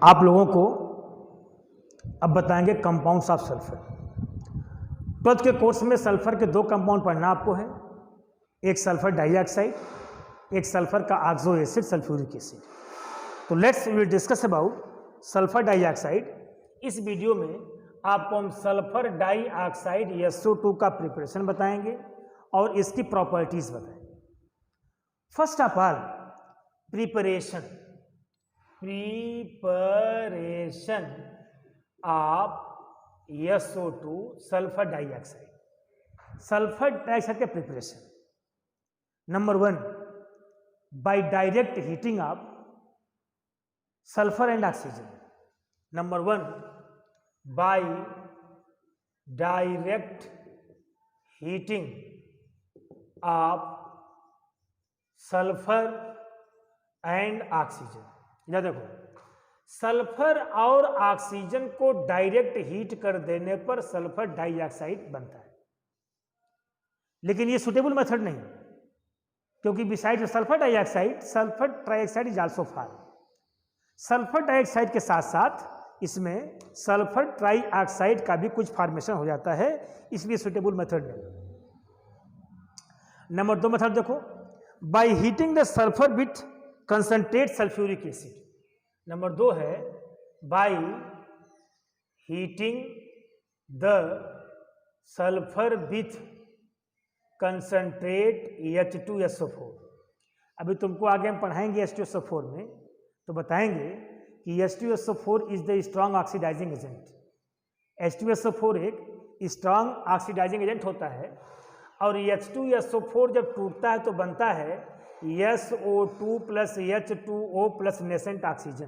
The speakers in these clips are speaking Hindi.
आप लोगों को अब बताएंगे कंपाउंड्स ऑफ सल्फर। 12th के कोर्स में सल्फर के दो कंपाउंड पढ़ना आपको है, एक सल्फर डाइऑक्साइड, एक सल्फर का ऑक्सो एसिड सल्फ्यूरिक एसिड। तो let's we will discuss about sulphur dioxide. इस वीडियो में आपको हम सल्फर डाइऑक्साइड SO2 का प्रिपरेशन बताएंगे और इसकी प्रॉपर्टीज बताएंगे। First of all preparation of SO2 sulphur dioxide. Sulphur dioxide के preparation number 1 by direct heating of sulphur and oxygen. Number 1 by direct heating of sulphur and oxygen. इधर देखो, सल्फर और ऑक्सीजन को डायरेक्ट हीट कर देने पर सल्फर डाइऑक्साइड बनता है, लेकिन ये सुटेबल मेथड नहीं, क्योंकि beside sulphur dioxide sulphur trioxide is also form. Sulphur dioxide के साथ साथ इसमें सल्फर ट्राइऑक्साइड का भी कुछ फॉर्मेशन हो जाता है, इसलिए सुटेबल मेथड नहीं। नंबर 2 मेथड देखो, by heating the sulphur with concentrate sulphuric acid. Number 2 है by heating the sulphur with concentrate H2SO4। अभी तुमको आगे हम पढ़ाएंगे H2SO4 में, तो बताएंगे कि H2SO4 is the strong oxidising agent. H2SO4 एक स्ट्रॉन्ग ऑक्सीडाइजिंग एजेंट होता है और H2SO4 जब टूटता है तो बनता है SO2 plus H2O plus nascent oxygen.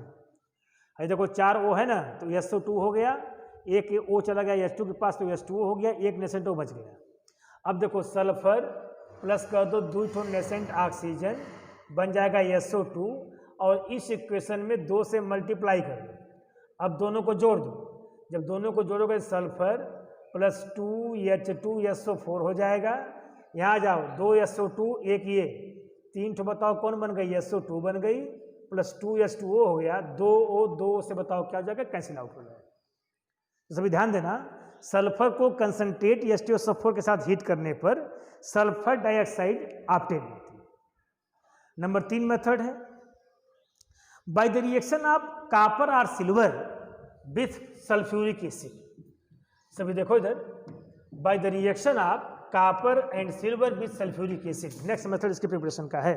अरे देखो 4 O है ना, तो SO2 हो गया, एक O चला गया H2 के पास तो H2O हो गया, एक नेसेंट O बच गया। अब देखो सल्फर प्लस कर दो 2 नेसेंट ऑक्सीजन, बन जाएगा SO2 और इस इक्वेशन में 2 से मल्टीप्लाई कर दो। अब दोनों को जोड़ दो, जब दोनों को जोड़ोगे सल्फर प्लस 2H2SO4 हो जाएगा। यहाँ जाओ 2 SO2 एक ये 3 ठो बताओ कौन बन गई, SO2 बन गई, प्लस 2H2O हो गया, 2O से बताओ क्या हो जाएगा, कैंसिल आउट हो जाएगा। तो सभी ध्यान देना, सल्फर को कंसंट्रेट H2SO4 के साथ हीट करने पर सल्फर डाइऑक्साइड ऑब्टेन होती है। नंबर 3 मेथड है by the reaction of copper और सिल्वर विथ सल्फ्यूरिक एसिड। सभी देखो इधर, by the reaction of copper and silver with sulphuric acid. Next method इसके प्रिपरेशन का है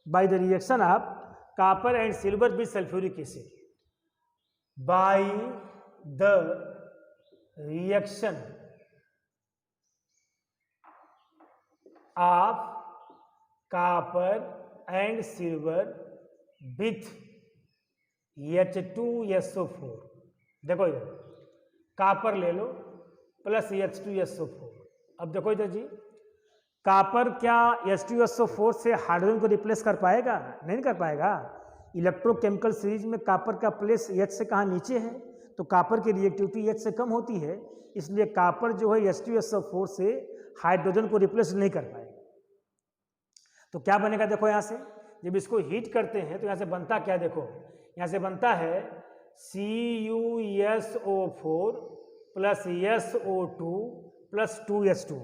by the reaction of copper and silver with sulphuric acid. By the reaction of copper and silver with H2SO4। देखो इधर कॉपर ले लो प्लस H2SO4। अब देखो इधर जी, कॉपर क्या H2SO4 से हाइड्रोजन को रिप्लेस कर पाएगा? नहीं कर पाएगा। इलेक्ट्रोकेमिकल सीरीज में कॉपर का प्लेस H से कहाँ नीचे है, तो कॉपर की रिएक्टिविटी H से कम होती है, इसलिए कॉपर जो है H2SO4 से हाइड्रोजन को रिप्लेस नहीं कर पाएगा। तो क्या बनेगा, देखो यहाँ से जब इसको हीट करते हैं तो यहाँ से बनता क्या, देखो यहाँ से बनता है CuSO4 plus SO2 plus 2H2O।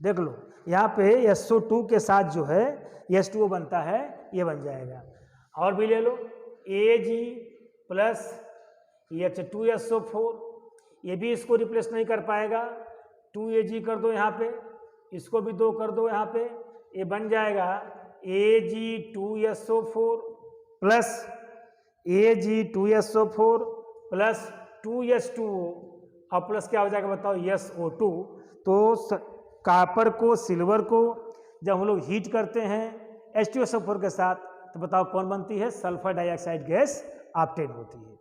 देख लो यहाँ पे SO2 के साथ जो है H2O बनता है, ये बन जाएगा। और भी ले लो Ag प्लस H2SO4, ये भी इसको रिप्लेस नहीं कर पाएगा। 2Ag कर दो यहाँ पे, इसको भी 2 कर दो यहाँ पे, ये बन जाएगा Ag2SO4 plus Ag2SO4 plus 2H2O और प्लस क्या हो जाएगा बताओ, SO2। तो कॉपर को सिल्वर को जब हम लोग हीट करते हैं H2SO4 के साथ, तो बताओ कौन बनती है, सल्फर डाइऑक्साइड गैस ऑब्टेन होती है।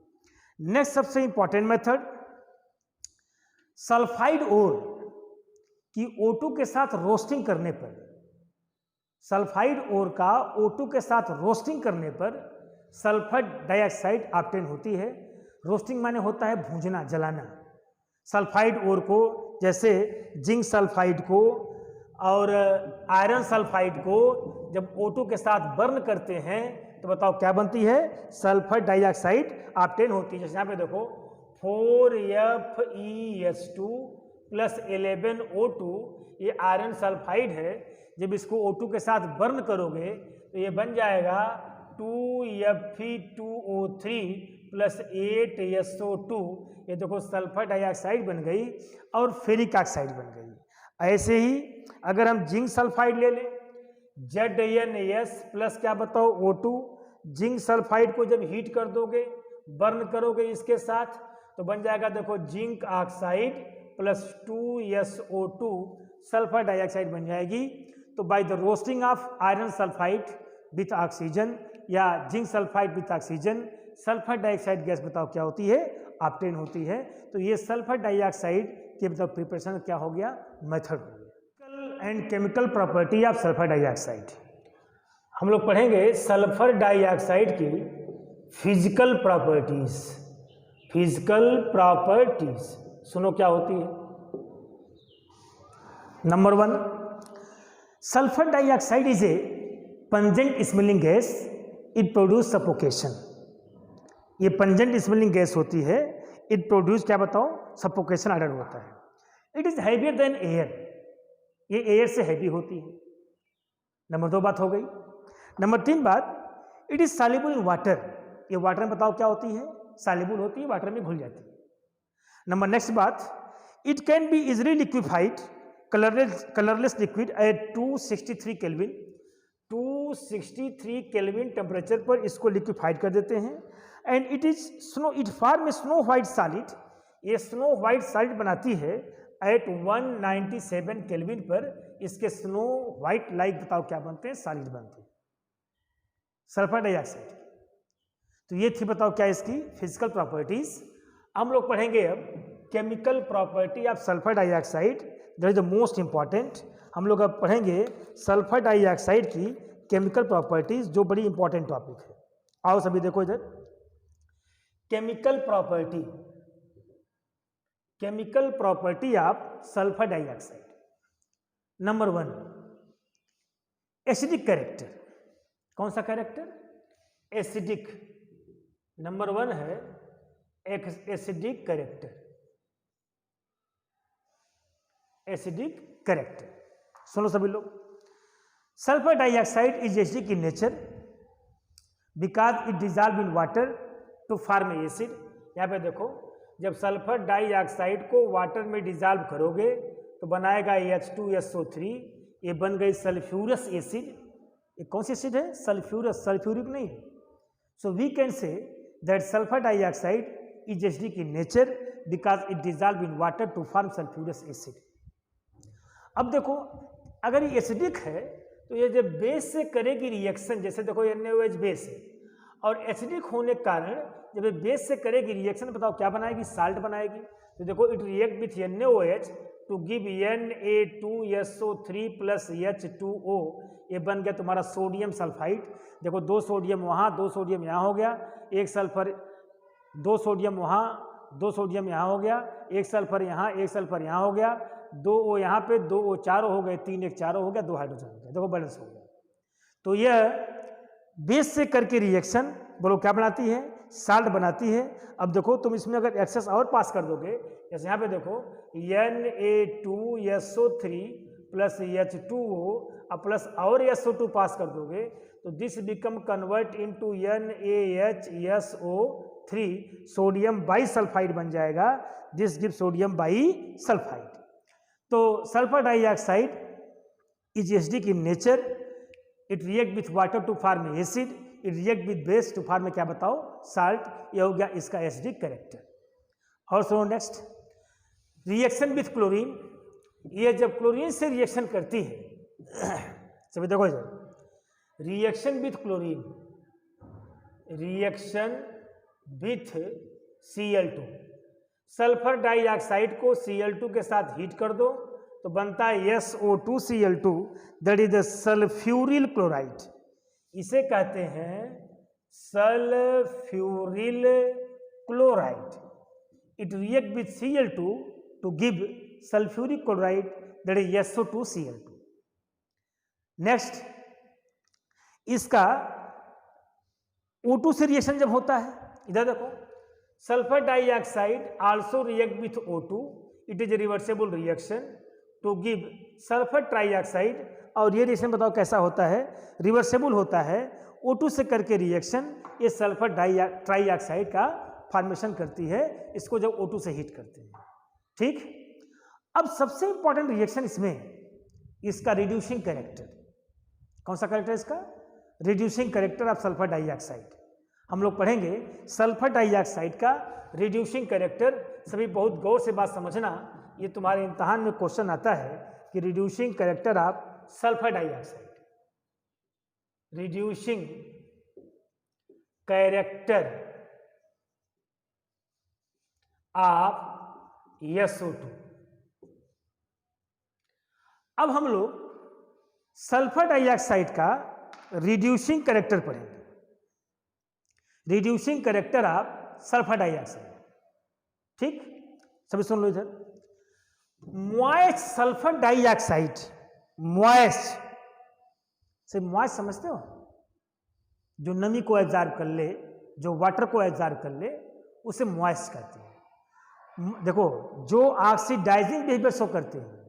नेक्स्ट सबसे इंपॉर्टेंट मेथड, सल्फाइड ओर की O2 के साथ रोस्टिंग करने पर, सल्फाइड ओर का O2 के साथ रोस्टिंग करने पर सल्फर डाइऑक्साइड ऑब्टेन होती है। रोस्टिंग माने होता है भूंजना, जलाना। सल्फाइड ओर को, जैसे जिंक सल्फाइड को और आयरन सल्फाइड को जब O2 के साथ बर्न करते हैं तो बताओ क्या बनती है, सल्फर डाइऑक्साइड ऑब्टेन होती है। जैसे यहाँ पे देखो 4FeS2 प्लस 11O2, ये आयरन सल्फाइड है। जब इसको O2 के साथ बर्न करोगे तो ये बन जाएगा 2Fe2O3 प्लस 8SO2। ये देखो सल्फर डाइऑक्साइड बन गई और फेरिक ऑक्साइड बन गई। ऐसे ही अगर हम जिंक सल्फाइड ले लें, ZnS प्लस क्या बताओ O2, जिंक सल्फाइड को जब हीट कर दोगे, बर्न करोगे इसके साथ, तो बन जाएगा देखो zinc oxide plus 2SO2 sulphur dioxide बन जाएगी। तो by the roasting of iron sulphide with oxygen या zinc sulphide with oxygen, sulphur dioxide gas बताओ क्या होती है, ऑब्टेन होती है। तो ये सल्फर डाइऑक्साइड के मतलब प्रिपरेशन क्या हो गया, मेथड हो गया। And chemical property of sulphur dioxide, हम लोग पढ़ेंगे सल्फर डाइऑक्साइड की फिजिकल प्रॉपर्टीज। फिजिकल प्रॉपर्टीज सुनो क्या होती है। Number 1, sulphur dioxide is a pungent smelling gas, it produce suffocation. ये पंजेंट स्मेलिंग गैस होती है, इट प्रोड्यूस क्या बताओ, सफोकेशन ऑर्डर होता है। It is heavier than air, ये एयर से हैवी होती है। नंबर 2 बात हो गई। नंबर 3 बात, it is soluble in water, ये वाटर में बताओ क्या होती है, सॉल्युबल होती है, वाटर में घुल जाती है। नंबर नेक्स्ट बात, it can be easily liquefied colourless liquid at 263 kelvin. 263 kelvin temperature पर इसको लिक्विफाइड कर देते हैं। And it is snow, it form A snow white solid, ये स्नो व्हाइट सॉलिड बनाती है एट 197 केल्विन पर। इसके स्नो व्हाइट लाइक बताओ क्या बनते हैं, सॉलिड बनते हैं सल्फर डाइऑक्साइड। तो ये थी बताओ क्या इसकी फिजिकल प्रॉपर्टीज। हम लोग पढ़ेंगे अब chemical property of sulphur dioxide, that is the most important. हम लोग अब पढ़ेंगे सल्फर डाइऑक्साइड की केमिकल प्रॉपर्टीज, जो बड़ी इंपॉर्टेंट टॉपिक है। आओ सभी देखो इधर, chemical property, chemical property of sulphur dioxide. Number 1, acidic character. कौन सा कैरेक्टर, एसिडिक। नंबर 1 है एसिडिक कैरेक्टर, एसिडिक कैरेक्टर। सुनो सभी लोग, sulphur dioxide is acidic in nature because it dissolve in water to form acid. यहाँ पे देखो, जब सल्फर डाइऑक्साइड को वाटर में डिजॉल्व करोगे तो बनाएगा H2SO3, ये बन गई सल्फ्यूरस एसिड। ये कौन सी एसिड है, सल्फ्यूरस, सल्फ्यूरिक नहीं है। So we can say that sulphur dioxide is acidic in nature because it dissolve in water to form sulphurous acid. अब देखो, अगर ये एसिडिक है तो ये जब बेस से करेगी रिएक्शन, जैसे देखो NaOH बेस है, और एसिडिक होने के कारण जब ये बेस से करेगी रिएक्शन, बताओ क्या बनाएगी, साल्ट बनाएगी। तो देखो, it react with NaOH to give Na2SO3 plus H2O, ये बन गया तुम्हारा सोडियम सल्फाइड। देखो 2 सोडियम वहाँ, 2 सोडियम यहाँ हो गया, एक सल्फर, 2 सोडियम वहाँ, 2 सोडियम यहाँ हो गया, एक सल्फर यहाँ, एक सल्फर यहाँ हो गया, 2 O यहाँ पे, 2 O 4 हो गए, 3 1 4 हो गया, 2 हाइड्रोजन हो गया। देखो बैलेंस हो गया। तो यह बेस से करके रिएक्शन बोलो क्या बनाती है, साल्ट बनाती है। अब देखो तुम इसमें अगर एक्सेस और पास कर दोगे, जैसे यहाँ पे देखो Na2SO3 प्लस H2O प्लस और SO2 पास कर दोगे, तो this become convert into NaHSO3, sodium bisulphide बन जाएगा। This give sodium bisulphide. तो sulphur dioxide is acidic in nature, it react with water to form acid, it react with base to form क्या बताओ, साल्ट। ये हो गया इसका एसिडिक कैरेक्टर। और सुनो नेक्स्ट, रिएक्शन विथ क्लोरीन। ये जब क्लोरीन से रिएक्शन करती है, सभी देखो इधर, reaction with chlorine, reaction with Cl2, sulphur dioxide को Cl2 के साथ हीट कर दो तो बनता है SO2Cl2, that is the sulphuryl chloride. इसे कहते हैं sulphuryl chloride. It react with Cl2 to give sulphuric chloride, that is SO2Cl2। Next, इसका O2 से रिएक्शन जब होता है, इधर देखो, sulphur dioxide also react with O2, it is a reversible reaction to give sulphur trioxide. और ये रिएक्शन बताओ कैसा होता है, रिवर्सेबल होता है, O2 से करके रिएक्शन ये सल्फर ट्राइऑक्साइड का फॉर्मेशन करती है, इसको जब O2 से हीट करते हैं। ठीक, अब सबसे इंपॉर्टेंट रिएक्शन इसमें इसका रिड्यूसिंग कैरेक्टर। कौन सा कैरेक्टर इसका, reducing character of sulphur dioxide. हम लोग पढ़ेंगे सल्फर डाइऑक्साइड का रिड्यूसिंग कैरेक्टर। सभी बहुत गौर से बात समझना, ये तुम्हारे इम्तहान में क्वेश्चन आता है कि reducing character of sulphur dioxide, reducing character of SO2। अब हम लोग सल्फर डाइऑक्साइड का रिड्यूसिंग कैरेक्टर पढ़ेंगे, reducing character of sulphur dioxide. ठीक, सभी सुन लो इधर, मॉइस्ट सल्फर डाइऑक्साइड, मॉइस्ट से मॉइस्ट समझते हो, जो नमी को एब्जॉर्ब कर ले, जो वाटर को एब्जॉर्ब कर ले, उसे मॉइस्ट कहते हैं। देखो, जो ऑक्सीडाइजिंग बिहेवियर शो करते हैं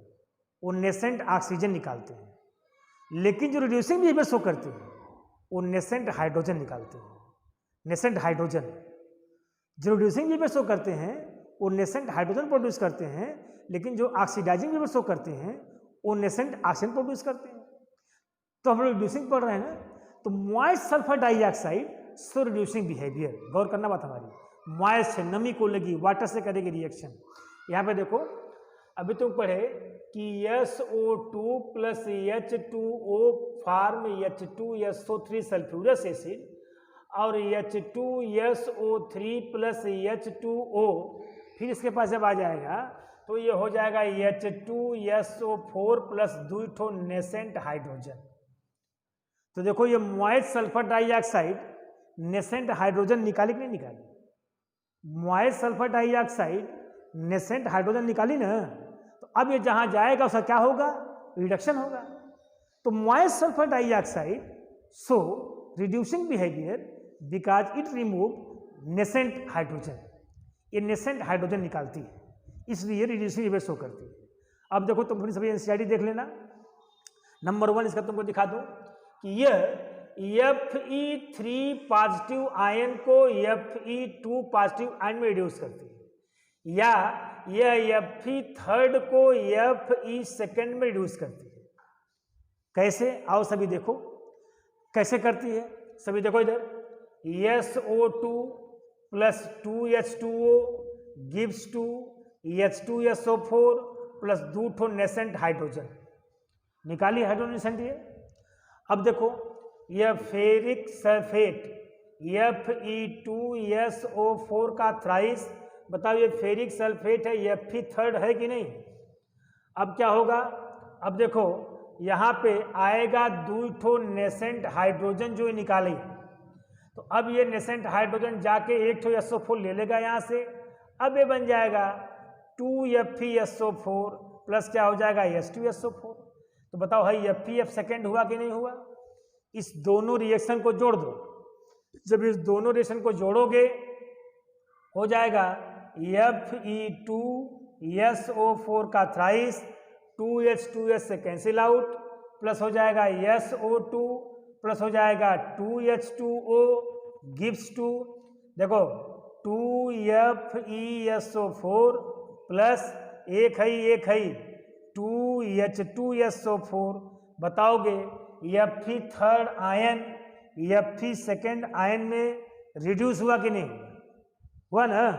वो नेसेंट ऑक्सीजन निकालते हैं, लेकिन जो रिड्यूसिंग बिहेवियर शो करते हैं वो नेसेंट हाइड्रोजन निकालते हैं। नेसेंट हाइड्रोजन, जो रिड्यूसिंग बिहेवियर शो करते हैं वो नेसेंट हाइड्रोजन प्रोड्यूस करते हैं, लेकिन जो ऑक्सीडाइजिंग बिहेवियर शो करते हैं वो नेसेंट ऑक्सीजन प्रोड्यूस करते हैं। तो हम लोग रिड्यूसिंग पढ़ रहे हैं ना, तो moist sulphur dioxide so reducing behaviour, गौर करना बात हमारी, मॉइस्ट से नमी को लगी, वाटर से करेगी रिएक्शन। यहाँ पे देखो, अभी तुम पढ़े कि SO2 plus H2O form H2SO3 sulphurous acid, और H2SO3 प्लस H2O, फिर इसके पास जब आ जाएगा तो ये हो जाएगा H2SO4 प्लस 2 नेसेंट हाइड्रोजन। तो देखो, ये moist sulphur dioxide nascent hydrogen निकाली कि नहीं निकाली, moist sulphur dioxide nascent hydrogen निकाली ना, तो अब ये जहां जाएगा उसका क्या होगा, रिडक्शन होगा। तो moist sulphur dioxide so reducing behaviour because it remove nascent hydrogen, ये नेसेंट हाइड्रोजन निकालती है, इसलिए रिड्यूसिंग बिहेवियर शो करती है। अब देखो, तुम सभी एनसीईआरटी देख लेना, नंबर 1 इसका तुमको दिखा दूं कि यह Fe3 पॉजिटिव आयन को Fe2 पॉजिटिव आयन में रिड्यूस करती है, या यह Fe3 को Fe2 में रिड्यूस करती है। कैसे, आओ सभी देखो कैसे करती है। सभी देखो इधर, SO2 plus 2H2O gives to H2SO4 plus 2 nascent hydrogen, निकाली हाइड्रोजन नेसेंट ये। अब देखो, यह फेरिक सल्फेट Fe2SO4 का थ्राइस, बताओ ये फेरिक सल्फेट है, Fe3 है कि नहीं। अब क्या होगा, अब देखो यहाँ पे आएगा 2 नेसेंट हाइड्रोजन जो ये निकाली, तो अब ये नेसेंट हाइड्रोजन जाके 1 SO4 ले लेगा यहाँ से, अब ये बन जाएगा 2FeSO4 प्लस क्या हो जाएगा H2SO4। तो बताओ है Fe सेकेंड हुआ कि नहीं हुआ। इस दोनों रिएक्शन को जोड़ दो, जब इस दोनों रिएक्शन को जोड़ोगे हो जाएगा Fe2SO4 का थ्राइस, 2H2S से कैंसिल आउट, प्लस हो जाएगा SO2 प्लस हो जाएगा 2H2O गिव्स टू, देखो 2FeSO4 प्लस एक है 2H2SO4। बताओगे Fe3 आयन Fe2 आयन में रिड्यूस हुआ कि नहीं हुआ ना।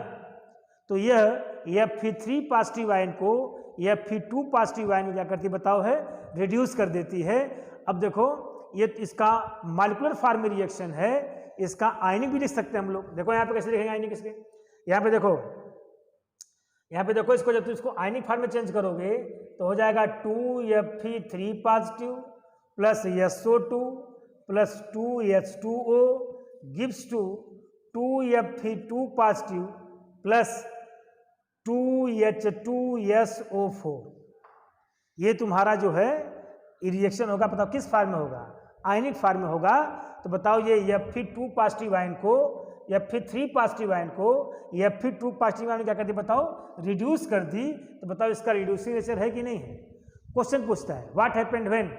तो यह Fe3 पॉजिटिव आयन को Fe2 पॉजिटिव आयन क्या करती बताओ है, रिड्यूस कर देती है। अब देखो, ये इसका मॉलिक्यूलर फॉर्म में रिएक्शन है, इसका आयनिक भी लिख सकते हैं हम लोग। देखो यहाँ पे कैसे लिखेंगे आयनिक इसके, यहाँ पे देखो इसको जब तुम इसको आयनिक फॉर्म में चेंज करोगे तो हो जाएगा 2Fe3 positive plus SO2 plus 2H2O gives to 2Fe2 positive plus 2H2SO4। ये तुम्हारा जो है रिएक्शन होगा, बताओ किस फॉर्म में होगा, आयनिक फॉर्म में होगा तो बताओ ये Fe2 पॉजिटिव आयन को Fe3 पॉजिटिव आयन को Fe2 पॉजिटिव आयन क्या कर दी बताओ रिड्यूस कर दी, तो बताओ इसका रिड्यूसिंग नेचर है कि नहीं है। क्वेश्चन पूछता है what happened when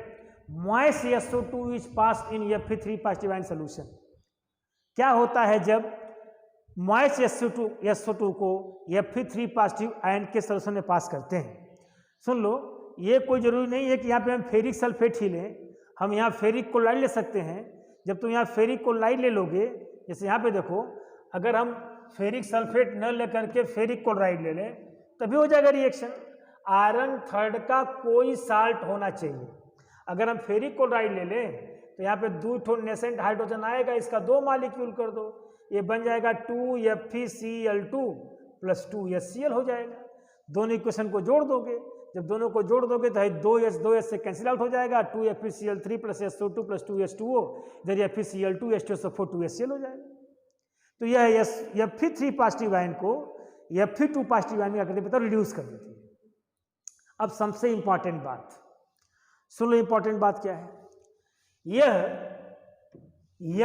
moist SO2 is pass in Fe3 positive ion solution. क्या होता है जब मॉइस्ट SO2 को Fe3 पॉजिटिव आयन के सॉल्यूशन में पास करते हैं। सुन लो, ये कोई जरूरी नहीं है कि यहाँ पे हम फेरिक सल्फेट ही लें, हम यहाँ फेरिक क्लोराइड ले सकते हैं। जब तुम यहाँ फेरिक क्लोराइड ले लोगे, जैसे यहाँ पे देखो, अगर हम फेरिक सल्फेट न लेकर के फेरिक क्लोराइड ले लें तभी हो जाएगा रिएक्शन। आयरन थर्ड का कोई साल्ट होना चाहिए। अगर हम फेरिक क्लोराइड ले लें तो यहाँ पे 2 नेसेंट हाइड्रोजन आएगा, इसका 2 मॉलिक्यूल कर दो, ये बन जाएगा 2FeCl2 + 2HCl हो जाएगा। दोनों इक्वेशन को जोड़ दोगे, जब दोनों को जोड़ दोगे तो 2S से कैंसिल आउट हो जाएगा, 2FeCl3 + SO2 + 2H2O, इधर FeCl2 H2SO4 2HCl हो जाएगा। तो यह Fe3 पॉजिटिव आयन को Fe2 पॉजिटिव आयन में क्या करते हैं रिड्यूस कर देती है। अब सबसे इंपॉर्टेंट बात सुन लो, इंपॉर्टेंट बात क्या है, यह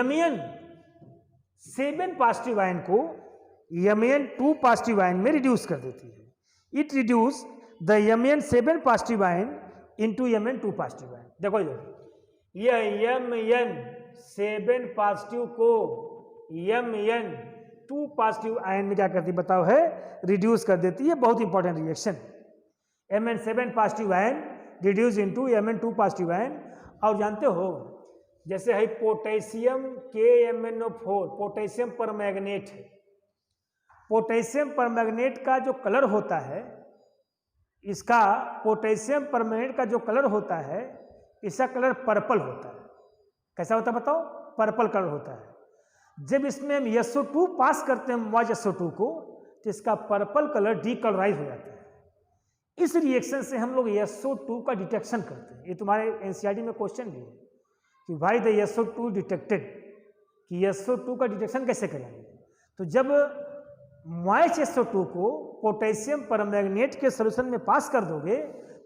Mn7 पॉजिटिव आयन को Mn2 पॉजिटिव आयन में रिड्यूस कर देती है। It reduce the Mn7 positive ion into Mn2 positive ion. देखो यह Mn7 पॉजिटिव को Mn2 पॉजिटिव आयन में क्या करती बताओ है रिड्यूस कर देती है। बहुत important reaction, Mn7 positive ion reduce into Mn2 positive ion. और जानते हो जैसे है पोटेशियम KMnO4 पोटेशियम परमैंगनेट है, पोटेशियम परमैंगनेट का जो कलर होता है, इसका पोटेशियम परमैंगनेट का जो कलर होता है, इसका कलर पर्पल होता है। कैसा होता है बताओ, पर्पल कलर होता है। जब इसमें हम SO2 पास करते हैं मॉइस्ट SO2 को, तो इसका पर्पल कलर डीकलराइज हो जाता है। इस रिएक्शन से हम लोग SO2 का डिटेक्शन करते हैं। ये तुम्हारे NCERT में क्वेश्चन भी है कि भाई द SO2 डिटेक्टेड, कि SO2 का डिटेक्शन कैसे करेंगे। तो जब मॉइस्ट SO2 को पोटेशियम परमैंगनेट के सॉल्यूशन में पास कर दोगे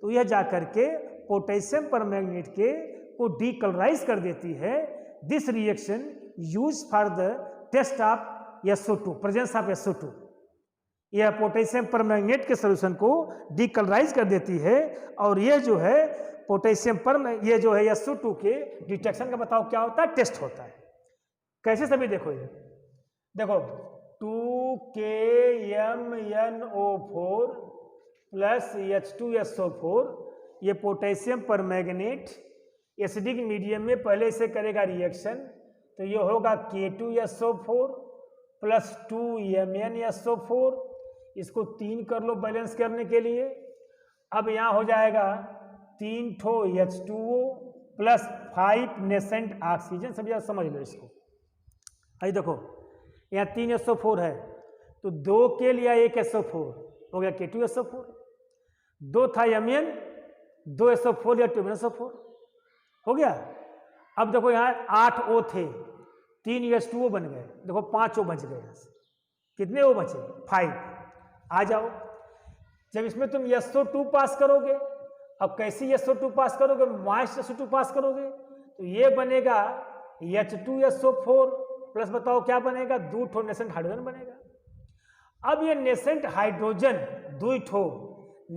तो यह जाकर के पोटेशियम परमैंगनेट के को डीकलराइज कर देती है। This reaction use for the test of SO2 presence of SO2। यह पोटेशियम परमैंगनेट के सॉल्यूशन को डीकलराइज कर देती है और यह जो है पोटेशियम ये जो है SO2 के डिटेक्शन का बताओ क्या होता है, टेस्ट होता है। कैसे सभी देखो, ये देखो 2KMnO4 + H2SO4, ये पोटेशियम परमैंगनेट एसिडिक मीडियम में पहले से करेगा रिएक्शन, तो ये होगा K2SO4 + 2MnSO4, इसको 3 कर लो बैलेंस करने के लिए। अब यहाँ हो जाएगा 3 H2O + 5 नेसेंट ऑक्सीजन। सब यार समझ लो इसको। आई देखो यहाँ 3 SO4 है तो 2 के लिए 1 SO4 हो गया K2SO4, 2 था Mn, 2 SO4 या 2 SO4 हो गया। अब देखो यहाँ 8 O थे, 3 H2O बन गए, देखो 5 O बच गए। यहाँ से कितने O बचे, 5। आ जाओ, जब इसमें तुम SO2 पास करोगे, अब कैसी SO2 पास करोगे, मॉइस्ट SO2 पास करोगे, तो ये बनेगा H2SO4 प्लस बताओ क्या बनेगा, 2 नेसेंट हाइड्रोजन बनेगा। अब ये नेसेंट हाइड्रोजन 2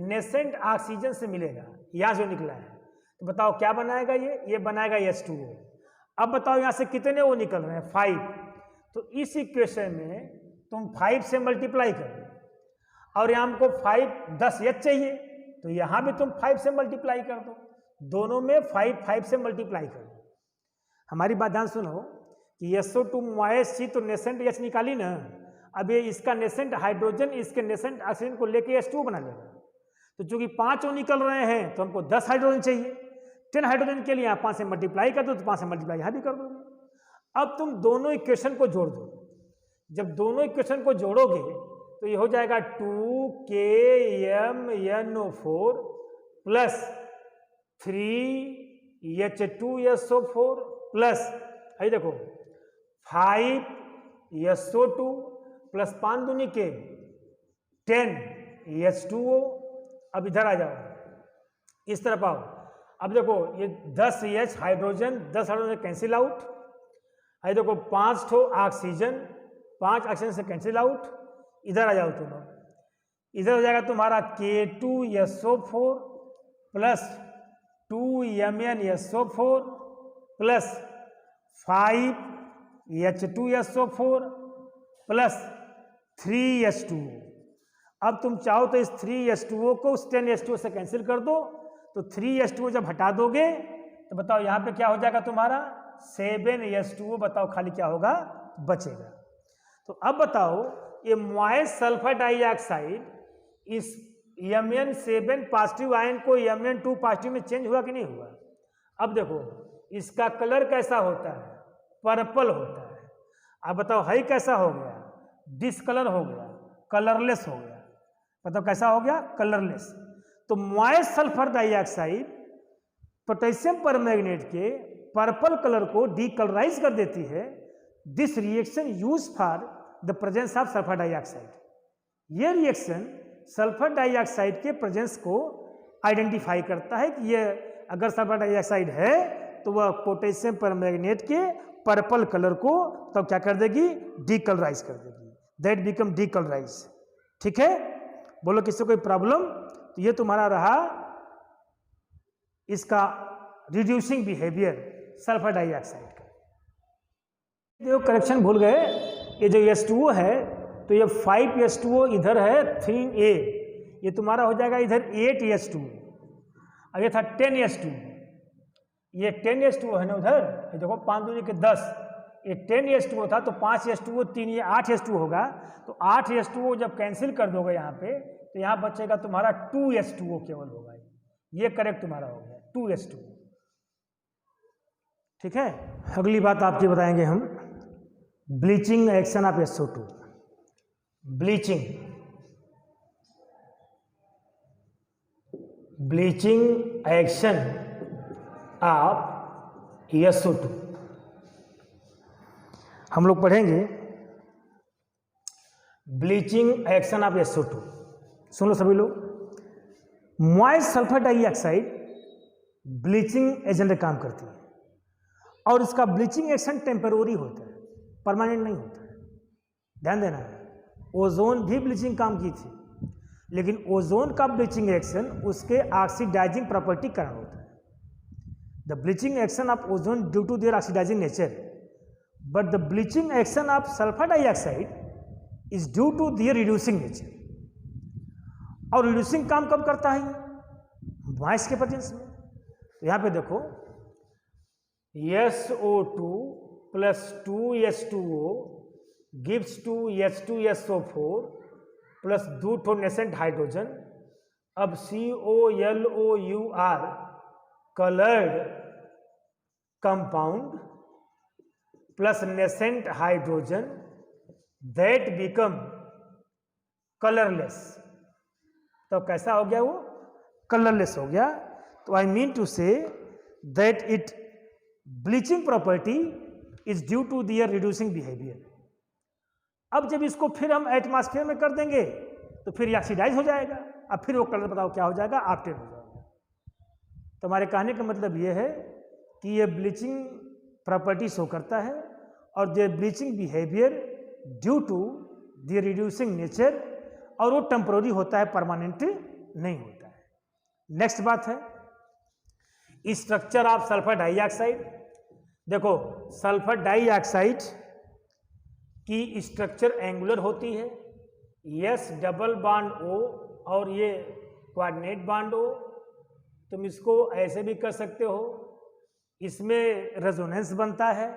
नेसेंट ऑक्सीजन से मिलेगा, यहाँ जो निकला है, तो बताओ क्या बनाएगा, ये बनाएगा H2O। अब बताओ यहाँ से कितने O निकल रहे हैं, 5। तो इस इक्वेशन में तुम 5 से मल्टीप्लाई करो और यहाँ हमको 10 H चाहिए, तो यहाँ भी तुम 5 से मल्टीप्लाई कर दो, दोनों में 5 से मल्टीप्लाई कर दो। हमारी बात ध्यान सुनो कि SO2 मॉइस्ट थी तो नेसेंट H निकाली ना, अब ये इसका नेसेंट हाइड्रोजन इसके नेसेंट ऑक्सीजन को लेके H2O बना लेगा। तो चूंकि 5 O निकल रहे हैं तो हमको 10 हाइड्रोजन चाहिए, 10 हाइड्रोजन के लिए यहाँ 5 से मल्टीप्लाई कर दो, तो 5 से मल्टीप्लाई यहाँ भी कर दोगे। अब तुम दोनों इक्वेशन को जोड़ दो, जब दोनों इक्वेशन को जोड़ोगे तो ये हो जाएगा 2KMnO4 + 3H2SO4 प्लस आई देखो 5SO2 + 5 दूनी के 10 H2O। अब इधर आ जाओ, इस तरफ आओ, अब देखो ये 10 H hydrogen 10 hydrogen cancel out, अरे देखो 5 ठो ऑक्सीजन 5 ऑक्सीजन से कैंसिल आउट, इधर आ जाओ तुम, इधर हो जाएगा तुम्हारा K2SO4 plus 2MnSO4 plus 5H2SO4 plus 3H2O। अब तुम चाहो तो इस 3H2O को उस 10H2O से कैंसिल कर दो, तो 3H2O जब हटा दोगे तो बताओ यहाँ पे क्या हो जाएगा तुम्हारा 7H2O, बताओ खाली क्या होगा बचेगा। तो अब बताओ ये मॉइस्ट सल्फर डाइऑक्साइड इस Mn7 पॉजिटिव आयन को Mn2 पॉजिटिव में चेंज हुआ कि नहीं हुआ। अब देखो इसका कलर कैसा होता है, पर्पल होता है। अब बताओ हाई कैसा हो गया, डिसकलर हो गया, कलरलेस हो गया। बताओ कैसा हो गया, कलरलेस। तो moist sulphur dioxide potassium permanganate के पर्पल कलर को डीकलराइज कर देती है। This reaction use for the presence of sulphur dioxide. ये रिएक्शन सल्फर डाइऑक्साइड के प्रेजेंस को आइडेंटिफाई करता है कि ये अगर सल्फर डाइऑक्साइड है तो वह पोटेशियम परमैंगनेट के पर्पल कलर को तब क्या कर देगी, डीकलराइज कर देगी। That become decolourise. ठीक है, बोलो किसी कोई प्रॉब्लम। तो ये तुम्हारा रहा इसका रिड्यूसिंग बिहेवियर सल्फर डाइऑक्साइड का। देखो करेक्शन भूल गए, ये जो H2O है तो ये 5H2O इधर है 3A, ये तुम्हारा हो जाएगा इधर 8H2। अब ये था 10H2, ये 10H2O है ना उधर, ये देखो 5 दूनी के 10, ये 10H2O था तो 5H2O 3, ये 8H2O होगा। तो 8H2O जब कैंसिल कर दोगे यहाँ पे तो यहाँ बचेगा तुम्हारा 2H2O केवल होगा। ये करेक्ट तुम्हारा हो गया 2H2O। ठीक है, अगली बात आपकी बताएंगे हम, bleaching action of SO2। Bleaching action of SO2 हम लोग पढ़ेंगे। ब्लीचिंग एक्शन ऑफ SO2, सुन लो सभी लोग। Moist sulphur dioxide bleaching agent काम करती है और इसका ब्लीचिंग एक्शन टेम्पररी होता है, परमानेंट नहीं होता है। ध्यान देना है, ओजोन भी ब्लीचिंग काम की थी, लेकिन ओजोन का ब्लीचिंग एक्शन उसके ऑक्सीडाइजिंग प्रॉपर्टी कारण होता है। The bleaching action of ozone due to their oxidising nature, but the bleaching action of sulphur dioxide is due to their reducing nature. और रिड्यूसिंग काम कब करता है, मॉइस्ट के प्रेजेंस में। तो यहाँ पे देखो SO2 plus 2H2O gives to H2SO4 plus 2 ठो नेसेंट हाइड्रोजन। अब COLOUR coloured compound plus nascent hydrogen that become colourless. तो कैसा हो गया, वो कलरलेस हो गया। तो I mean to say that it bleaching property is due to their reducing behaviour. अब जब इसको फिर हम एटमॉस्फेयर में कर देंगे तो फिर ऑक्सीडाइज हो जाएगा, अब फिर वो कलर बताओ क्या हो जाएगा, ऑप्टेन हो जाएगा। तो हमारे कहने का मतलब ये है कि ये ब्लीचिंग प्रॉपर्टी शो करता है और ये bleaching behaviour due to the reducing nature, और वो टेम्पररी होता है, परमानेंट नहीं होता है। नेक्स्ट बात है स्ट्रक्चर ऑफ सल्फर डाइऑक्साइड। देखो सल्फर डाइऑक्साइड की स्ट्रक्चर एंगुलर होती है, S डबल बॉन्ड O और ये कोऑर्डिनेट बॉन्ड O। तुम इसको ऐसे भी कर सकते हो, इसमें रेजोनेंस बनता है।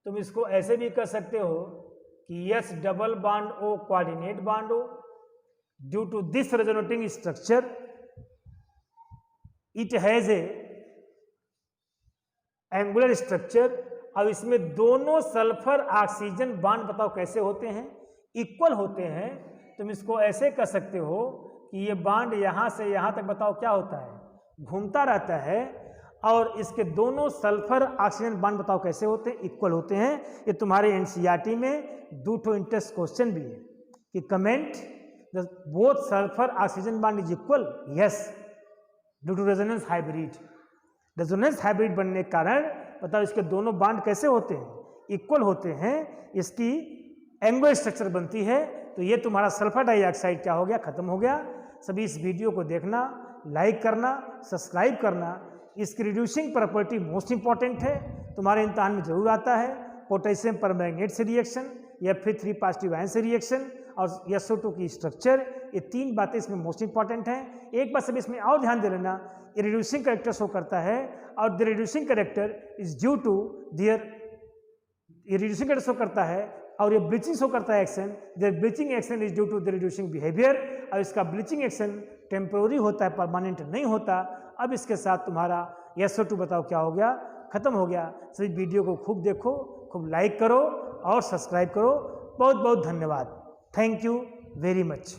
तुम इसको ऐसे भी कर सकते हो कि S double bond O coordinate bond O। Due to this resonating structure it has a angular structure. अब इसमें दोनों सल्फर ऑक्सीजन बॉन्ड बताओ कैसे होते हैं, इक्वल होते हैं। तुम इसको ऐसे कर सकते हो कि ये बॉन्ड यहाँ से यहाँ तक बताओ क्या होता है, घूमता रहता है, और इसके दोनों सल्फर ऑक्सीजन बॉन्ड बताओ कैसे होते हैं, इक्वल होते हैं। ये तुम्हारे एनसीईआरटी में 2 ठो इंटरेस्ट क्वेश्चन भी है कि comment the both sulphur oxygen bond is equal, yes due to resonance hybrid. Resonance hybrid बनने के कारण बताओ इसके दोनों बॉन्ड कैसे होते हैं, इक्वल होते हैं, इसकी एंगुलर स्ट्रक्चर बनती है। तो ये तुम्हारा सल्फर डाइऑक्साइड क्या हो गया, खत्म हो गया। सभी इस वीडियो को देखना, लाइक करना, सब्सक्राइब करना। इसकी रिड्यूसिंग प्रॉपर्टी मोस्ट इंपॉर्टेंट है, तुम्हारे इम्तहान में जरूर आता है। पोटेशियम परमैंगनेट से रिएक्शन, Fe3 पॉजिटिव आयन से रिएक्शन और SO2 की स्ट्रक्चर, ये तीन बातें इसमें मोस्ट इंपॉर्टेंट हैं। एक बात सब इसमें और ध्यान दे लेना, ये रिड्यूसिंग करेक्टर शो करता है और the reducing character is due to their, ये रिड्यूसिंग करेक्टर शो करता है और ये ब्लीचिंग शो करता है action, there bleaching action is due to the reducing behaviour. और इसका ब्लीचिंग एक्शन टेम्पोररी होता है, परमानेंट नहीं होता। अब इसके साथ तुम्हारा SO2 बताओ क्या हो गया, खत्म हो गया। सभी वीडियो को खूब देखो, खूब लाइक करो और सब्सक्राइब करो। बहुत बहुत धन्यवाद। Thank you very much.